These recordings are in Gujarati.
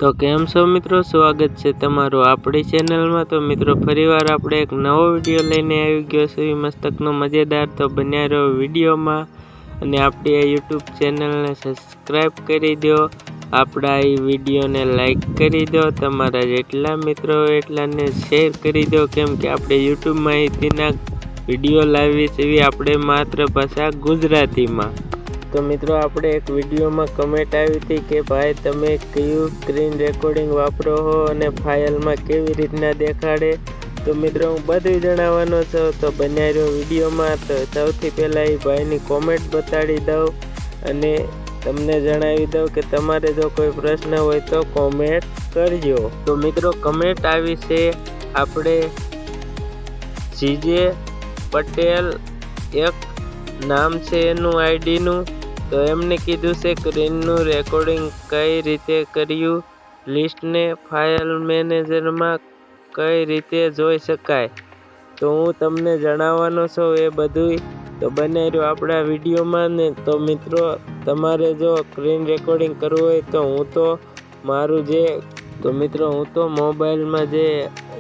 તો કેમ છો મિત્રો, સ્વાગત છે તમારું આપણી ચેનલમાં। તો મિત્રો ફરીવાર આપણે એક નવો વિડીયો લઈને આવી ગયો છે મસ્તકનો મજેદાર। તો બન્યા રહો વિડીયોમાં અને આપણી આ યુટ્યુબ ચેનલને સબસ્ક્રાઈબ કરી દો, આપણા આ વિડીયોને લાઈક કરી દો, તમારા જેટલા મિત્રો હોય એટલાને શેર કરી દો, કેમ કે આપણે યુટ્યુબ માહિતીના વિડીયો લાવીએ છીએ આપણે માત્ર ભાષા ગુજરાતીમાં। તો મિત્રો આપણે એક વિડીયોમાં કમેન્ટ આવી હતી કે ભાઈ તમે કયું સ્ક્રીન રેકોર્ડિંગ વાપરો છો અને ફાઇલમાં કેવી રીતના દેખાડે। તો મિત્રો હું બધું જણાવવાનો છું, તો બન્યા રહ્યો વિડીયોમાં। તો સૌથી પહેલાં એ ભાઈની કોમેન્ટ બતાડી દઉં અને તમને જણાવી દઉં કે તમારે જો કોઈ પ્રશ્ન હોય તો કોમેન્ટ કરજો। તો મિત્રો કમેન્ટ આવી છે આપણે જીજે પટેલ, એક નામ છે એનું આઈડીનું। તો એમને કીધું છે સ્ક્રીનનું રેકોર્ડિંગ કઈ રીતે કર્યું, લિસ્ટને ફાઇલ મેનેજરમાં કઈ રીતે જોઈ શકાય। તો હું તમને જણાવવાનો છું એ બધું। તો બનાવી રહ્યો આપણા વિડીયોમાં ને। તો મિત્રો તમારે જો સ્ક્રીન રેકોર્ડિંગ કરવું હોય તો હું તો મોબાઈલમાં જે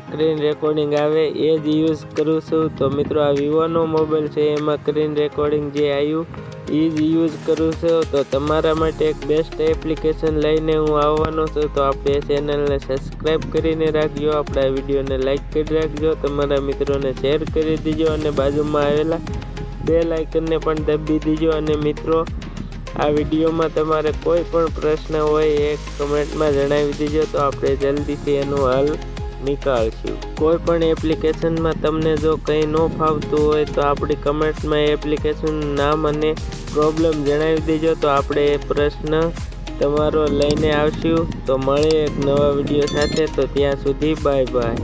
સ્ક્રીન રેકોર્ડિંગ આવે એ જ યુઝ કરું છું। તો મિત્રો આ વિવોનો મોબાઈલ છે, એમાં સ્ક્રીન રેકોર્ડિંગ જે આવ્યું એ જ યુઝ કરું છું। તો તમારા માટે એક બેસ્ટ એપ્લિકેશન લઈને હું આવવાનો છું। તો આપણે ચેનલને સબસ્ક્રાઈબ કરીને રાખજો, આપણા વિડીયોને લાઈક કરી રાખજો, તમારા મિત્રોને શેર કરી દીજો અને બાજુમાં આવેલા બેલ આઇકનને પણ દબાવી દીજો। અને મિત્રો આ વિડીયોમાં તમારે કોઈ પણ પ્રશ્ન હોય એ કમેન્ટમાં જણાવી દીજો, તો આપણે જલ્દીથી એનું હલ નીકાળશું। કોઈ પણ એપ્લિકેશનમાં તમને જો કંઈ ન ફાવતું હોય તો આપણી કમેન્ટમાં એપ્લિકેશનનું નામ અને પ્રોબ્લેમ જણાવી દેજો, તો આપણે એ પ્રશ્ન તમારો લઈને આવશું। તો મળીએ એક નવા વિડીયો સાથે, તો ત્યાં સુધી બાય બાય।